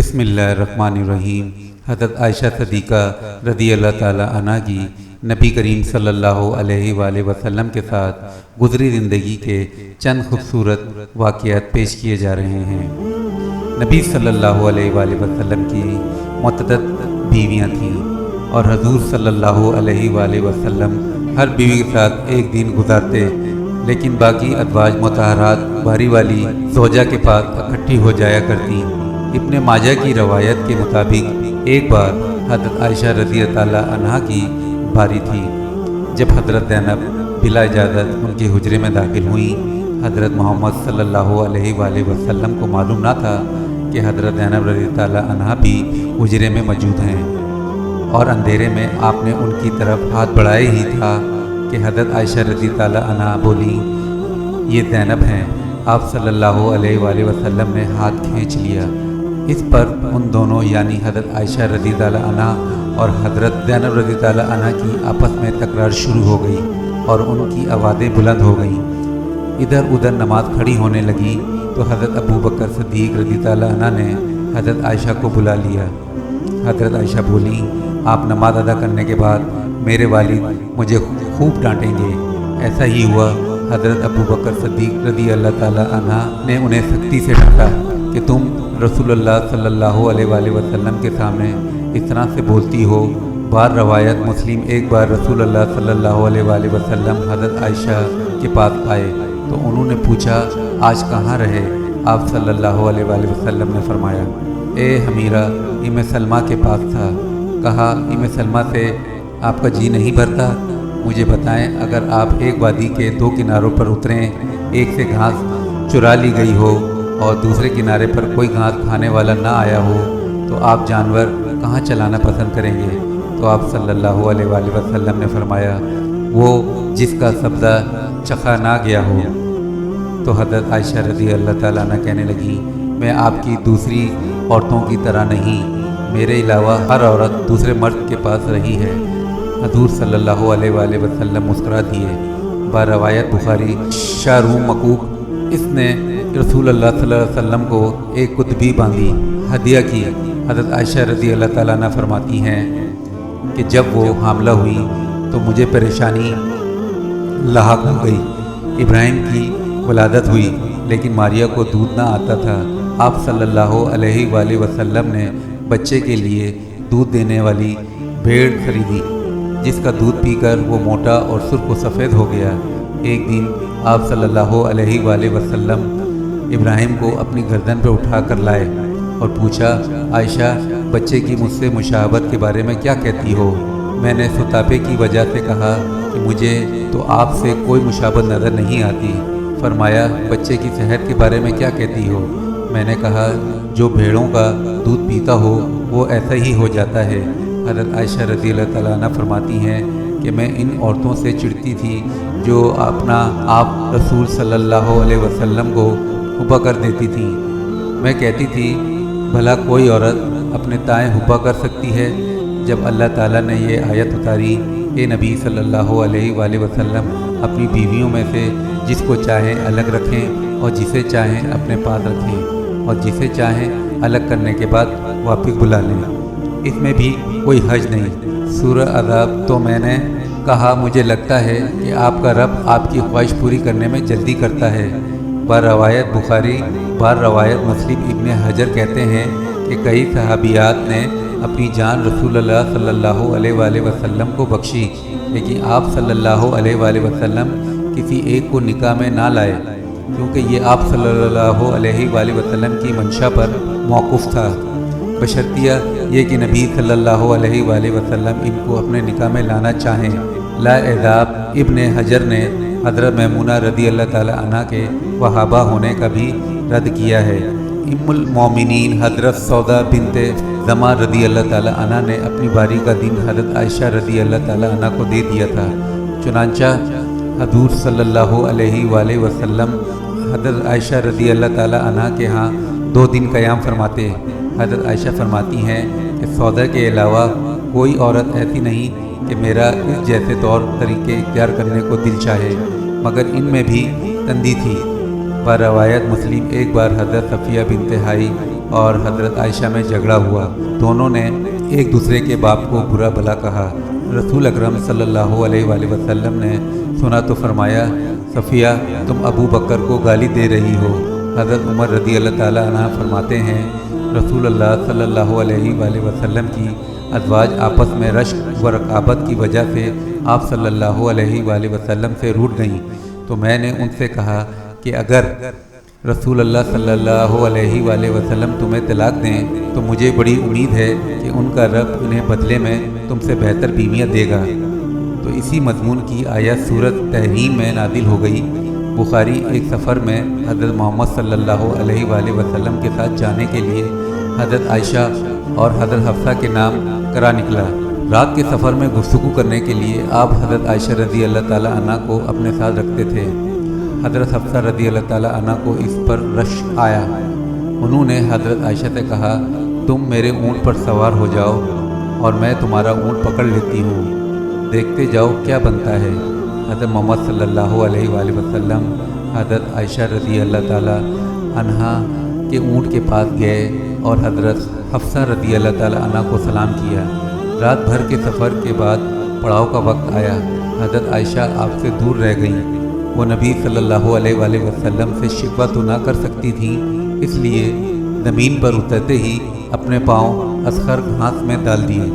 बिस्मिल्लाहिर्रहमानिर्रहीम। हज़रत आयशा सदीक़ा रज़ी अल्लाह ताला अन्हा की नबी करीम सल्लल्लाहु अलैहि वसल्लम के साथ गुज़री ज़िंदगी के चंद खूबसूरत वाक़यात पेश किए जा रहे हैं। नबी सल्लल्लाहु अलैहि वसल्लम की मुतअद्दिद बीवियाँ थीं और हजूर सल्लल्लाहु अलैहि वसल्लम हर बीवी के साथ एक दिन गुजारते, लेकिन बाकी अज़वाज मुतहरात बारी वाली ज़ौजा के पास इकट्ठी हो जाया करती। इब्ने माजा की रवायत के मुताबिक एक बार हज़रत आयशा रज़ी अल्लाह अन्हा की बारी थी। जब हज़रत ज़ैनब बिला इजाज़त उनके हुजरे में दाखिल हुई, हज़रत मोहम्मद सल्लल्लाहु अलैहि वसल्लम को मालूम न था कि हज़रत ज़ैनब रज़ी अल्लाह अन्हा भी हुजरे में मौजूद हैं, और अंधेरे में आपने उनकी तरफ हाथ बढ़ाए ही था कि हज़रत आयशा रज़ी अल्लाह अन्हा बोली, ये ज़ैनब हैं। आप सल्लल्लाहु अलैहि वसल्लम ने हाथ खींच लिया। इस पर उन दोनों यानी हज़रत आयशा रज़ी अल्लाह अन्हा और हज़रत ज़ैनब रज़ी अल्लाह अन्हा की आपस में तकरार शुरू हो गई और उनकी आवाज़ें बुलंद हो गईं। इधर उधर नमाज खड़ी होने लगी तो हज़रत अबू बकर सिद्दीक़ रज़ी अल्लाह अन्हा ने हज़रत आयशा को बुला लिया। हज़रत आयशा बोली, आप नमाज अदा करने के बाद मेरे वालिद मुझे खूब डांटेंगे। ऐसा ही हुआ। हज़रत अबू बकर सिद्दीक़ रज़ी अल्लाह ताला अन्हा ने उन्हें सख्ती से डांटा कि तुम रसूलुल्लाह सल्लल्लाहु अलैहि वसल्लम के सामने इस तरह से बोलती हो। बार रवायत मुस्लिम एक बार रसूलुल्लाह सल्लल्लाहु अलैहि वसल्लम हज़रत आयशा के पास आए तो उन्होंने पूछा, आज कहाँ रहे? आप सल्लल्लाहु अलैहि वसल्लम ने फरमाया, ए हमीरा, इम सलमा के पास था। कहा, इम सलमा से आपका जी नहीं भरता? मुझे बताएं, अगर आप एक वादी के दो किनारों पर उतरें, एक से घास चुरा ली गई हो और दूसरे किनारे पर कोई घास खाने वाला ना आया हो, तो आप जानवर कहाँ चलाना पसंद करेंगे? तो आप सल्लल्लाहु अलैहि वसल्लम ने फरमाया, वो जिसका सब्ज़ा चखा ना गया हो। तो हज़रत आयशा रज़ी अल्लाह ताला अन्हा कहने लगी, मैं आपकी दूसरी औरतों की तरह नहीं, मेरे अलावा हर औरत दूसरे मर्द के पास रही है। हज़ूर सल्लल्लाहु अलैहि वसल्लम मुस्कुरा दिए। बारवायत बुखारी शाहरुम मकूक, इसने रसूलुल्लाह सल्लल्लाहु अलैहि वसल्लम को एक कुतबी बांधी हदिया की। हज़रत आयशा रज़ी अल्लाह ताला अन्हा फरमाती हैं कि जब वो हामला हुई तो मुझे परेशानी लाहक हो गई। इब्राहिम की वलादत हुई लेकिन मारिया को दूध ना आता था। आप सल्लल्लाहु अलैहि वसल्लम ने बच्चे के लिए दूध देने वाली भेड़ खरीदी, जिसका दूध पीकर वो मोटा और सुर्ख व सफ़ेद हो गया। एक दिन आप सल्लल्लाहु अलैहि वसल्लम इब्राहिम को अपनी गर्दन पर उठा कर लाए और पूछा, आयशा, बच्चे की मुझसे मुशाहबत के बारे में क्या कहती हो? मैंने सुतापे की वजह से कहा कि मुझे तो आपसे कोई मुशाहबत नज़र नहीं आती। फरमाया, बच्चे की सेहत के बारे में क्या कहती हो? मैंने कहा, जो भेड़ों का दूध पीता हो वो ऐसा ही हो जाता है। हज़रत आयशा रज़ी अल्लाह ताला अन्हा फरमाती हैं कि मैं इन औरतों से चिढ़ती थी जो अपना आप रसूल सल्लल्लाहु अलैहि वसल्लम को हुब्बा कर देती थी। मैं कहती थी, भला कोई औरत अपने ताएँ हुब्बा कर सकती है? जब अल्लाह ताला ने ये आयत उतारी, ए नबी सल्लल्लाहु अलैहि वसल्लम अपनी बीवियों में से जिसको चाहें अलग रखें और जिसे चाहें अपने पास रखें और जिसे चाहें अलग करने के बाद वापस बुला लें। इसमें भी कोई हर्ज नहीं। सूरह अज़ाब। तो मैंने कहा, मुझे लगता है कि आपका रब आपकी ख्वाहिश पूरी करने में जल्दी करता है। बार रवायत बुखारी, बार रवायत मुस्लिम। इब्ने हजर कहते हैं कि कई सहाबियात ने अपनी जान रसूलुल्लाह सल्लल्लाहु अलैहि वसल्लम को बख्शी, लेकिन आप सल्लल्लाहु अलैहि वसल्लम किसी एक को निकाह में ना लाए, क्योंकि ये आप सल्लल्लाहु अलैहि वसल्लम की मंशा पर मौकूफ़ था, बशर्तिया ये कि नबी सल्लल्लाहु अलैहि वसल्लम इनको अपने निकाह में लाना चाहें। ला एज़ाब। इब्ने हजर ने हज़रत मैमूना रज़ी अल्लाह ताला अन्हा के वहाबा होने का भी रद्द किया है। उम्मुल मोमिनीन हज़रत सौदा बिनते ज़मा रज़ी अल्लाह ताला अन्हा ने अपनी बारी का दिन हज़रत आयशा रज़ी अल्लाह ताला अन्हा को दे दिया था। चुनांचा हज़ूर सल्लल्लाहु अलैहि वसल्लम हज़रत आयशा रज़ी अल्लाह ताला अन्हा के यहाँ 2 दिन क़याम फरमाते। हज़रत आयशा फरमाती हैं कि सौदा के अलावा कोई औरत ऐसी नहीं कि मेरा इस जैसे तौर तरीके इख्तियार करने को दिल चाहे, मगर इनमें भी तंदी थी। बारवायत मुस्लिम। एक बार हज़रत सफ़िया बिनते हाई اور حضرت عائشہ میں جھگڑا ہوا۔ دونوں نے ایک دوسرے کے باپ کو برا بھلا کہا۔ رسول اکرم صلی اللہ علیہ وآلہ وسلم نے سنا تو فرمایا، صفیہ تم ابو بکر کو گالی دے رہی ہو۔ حضرت عمر رضی اللہ تعالیٰ عنہ فرماتے ہیں، رسول اللہ صلی اللہ علیہ وآلہ وسلم کی ازواج آپس میں رشک و رقابت کی وجہ سے آپ صلی اللہ علیہ وآلہ وسلم سے روٹھ گئیں، تو میں نے ان سے کہا کہ اگر رسول اللہ صلی اللہ علیہ وآلہ وسلم تمہیں طلاق دیں تو مجھے بڑی امید ہے کہ ان کا رب انہیں بدلے میں تم سے بہتر بیویاں دے گا۔ تو اسی مضمون کی آیت سورۃ تحریم میں نازل ہو گئی۔ بخاری ایک سفر میں حضرت محمد صلی اللہ علیہ وآلہ وسلم کے ساتھ جانے کے لیے حضرت عائشہ اور حضرت حفصہ کے نام کرا نکلا۔ رات کے سفر میں گفتگو کرنے کے لیے آپ حضرت عائشہ رضی اللہ تعالیٰ عنہ کو اپنے ساتھ رکھتے تھے۔ حضرت حفصہ رضی اللہ تعالیٰ عنہ کو اس پر رشک آیا۔ انہوں نے حضرت عائشہ سے کہا، تم میرے اونٹ پر سوار ہو جاؤ اور میں تمہارا اونٹ پکڑ لیتی ہوں، دیکھتے جاؤ کیا بنتا ہے۔ حضرت محمد صلی اللہ علیہ وآلہ وسلم حضرت عائشہ رضی اللہ تعالیٰ عنہا کے اونٹ کے پاس گئے اور حضرت حفصہ رضی اللہ تعالیٰ عنہ کو سلام کیا۔ رات بھر کے سفر کے بعد پڑاؤ کا وقت آیا۔ حضرت عائشہ آپ سے دور رہ گئیں۔ وہ نبی صلی اللہ علیہ وآلہ وسلم سے شکوہ تو نہ کر سکتی تھیں، اس لیے زمین پر اترتے ہی اپنے پاؤں اسخر گھاس میں ڈال دیے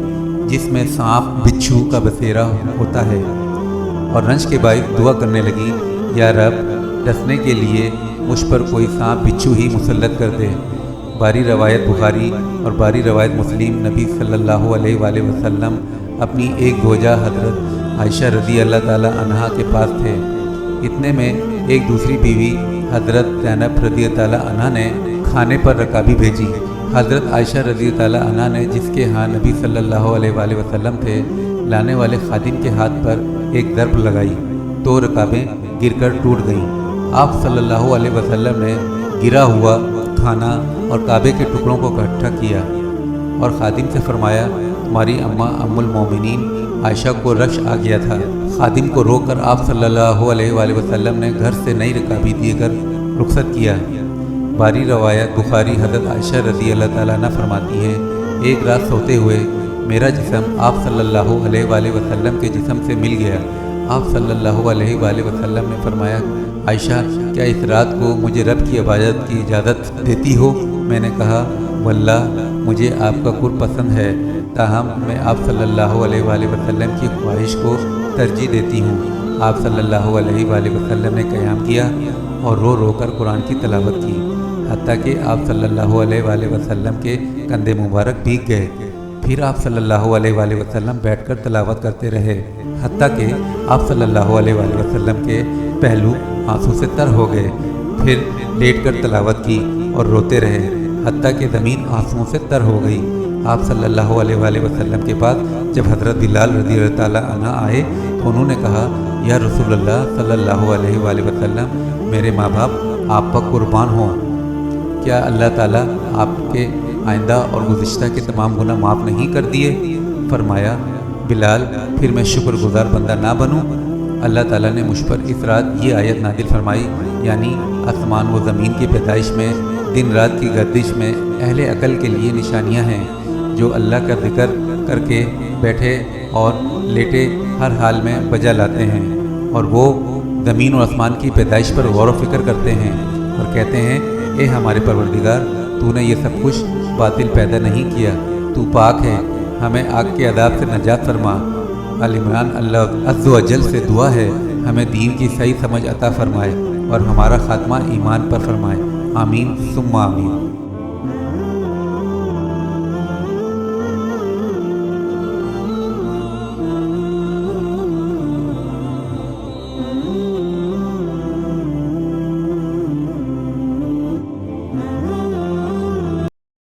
جس میں سانپ بچھو کا بسیرا ہوتا ہے، اور رنج کے باعث دعا کرنے لگی، یا رب ڈسنے کے لیے مجھ پر کوئی سانپ بچھو ہی مسلط کر دے۔ باری روایت بخاری اور باری روایت مسلم نبی صلی اللہ علیہ وآلہ وسلم اپنی ایک زوجہ حضرت عائشہ رضی اللہ تعالیٰ عنہا کے پاس تھے۔ اتنے میں ایک دوسری بیوی حضرت زینب رضی اللہ تعالیٰ عنہا نے کھانے پر رکابی بھیجی۔ حضرت عائشہ رضی اللہ تعالیٰ عنہا نے جس کے ہاں نبی صلی اللہ علیہ وآلہ وسلم تھے، لانے والے خادم کے ہاتھ پر ایک ضرب لگائی تو رکابیں گر کر ٹوٹ گئیں۔ آپ صلی اللہ علیہ وسلم نے گرا ہوا کھانا اور کعبے کے ٹکڑوں کو اکٹھا کیا اور خادم سے فرمایا، تمہاری اماں ام المومنین عائشہ کو رشک آ گیا تھا۔ خادم کو روک کر آپ صلی اللہ علیہ وآلہ وسلم نے گھر سے نئی رکابی دے کر رخصت کیا۔ باری روایت بخاری حضرت عائشہ رضی اللہ تعالیٰ عنہ فرماتی ہے، ایک رات سوتے ہوئے میرا جسم آپ صلی اللہ علیہ وآلہ وسلم کے جسم سے مل گیا۔ آپ صلی اللہ علیہ وآلہ وسلم نے فرمایا، عائشہ کیا اس رات کو مجھے رب کی عبادت کی اجازت دیتی ہو؟ میں نے کہا، واللہ مجھے آپ کا قرب پسند ہے، تاہم میں آپ صلی اللہ علیہ وآلہ وسلم کی خواہش کو ترجیح دیتی ہوں۔ آپ صلی اللہ علیہ وآلہ وسلم نے قیام کیا اور رو رو کر قرآن کی تلاوت کی، حتیٰ کہ آپ صلی اللہ علیہ وآلہ وسلم کے کندھے مبارک بھیگ گئے۔ پھر آپ صلی اللہ علیہ وآلہ وسلم بیٹھ کر تلاوت کرتے رہے، حتیٰ کہ آپ صلی اللہ علیہ وآلہ وسلم کے پہلو آنسو سے تر ہو گئے۔ پھر لیٹ کر تلاوت کی اور روتے رہے، حتیٰ کہ زمین آنسوؤں سے تر ہو گئی۔ آپ صلی اللہ علیہ وآلہ وسلم کے پاس جب حضرت بلال رضی اللہ تعالیٰ عنہ آئے تو انہوں نے کہا، یا رسول اللہ صلی اللہ علیہ وآلہ وسلم، میرے ماں باپ آپ پر قربان ہوں، کیا اللہ تعالیٰ آپ کے آئندہ اور گزشتہ کے تمام گناہ معاف نہیں کر دیے؟ فرمایا، بلال پھر میں شکر گزار بندہ نہ بنوں؟ اللہ تعالیٰ نے مجھ پر اس رات یہ آیت نازل فرمائی، یعنی آسمان و زمین کی پیدائش میں، دن رات کی گردش میں اہل عقل کے لیے نشانیاں ہیں، جو اللہ کا ذکر کر کے بیٹھے اور لیٹے ہر حال میں بجا لاتے ہیں، اور وہ زمین اور آسمان کی پیدائش پر غور و فکر کرتے ہیں اور کہتے ہیں، اے ہمارے پروردگار، تو نے یہ سب کچھ باطل پیدا نہیں کیا، تو پاک ہے، ہمیں آگ کے عذاب سے نجات فرما۔ آل عمران اللہ عز و جل سے دعا ہے، ہمیں دین کی صحیح سمجھ عطا فرمائے اور ہمارا خاتمہ ایمان پر فرمائے، آمین ثم آمین۔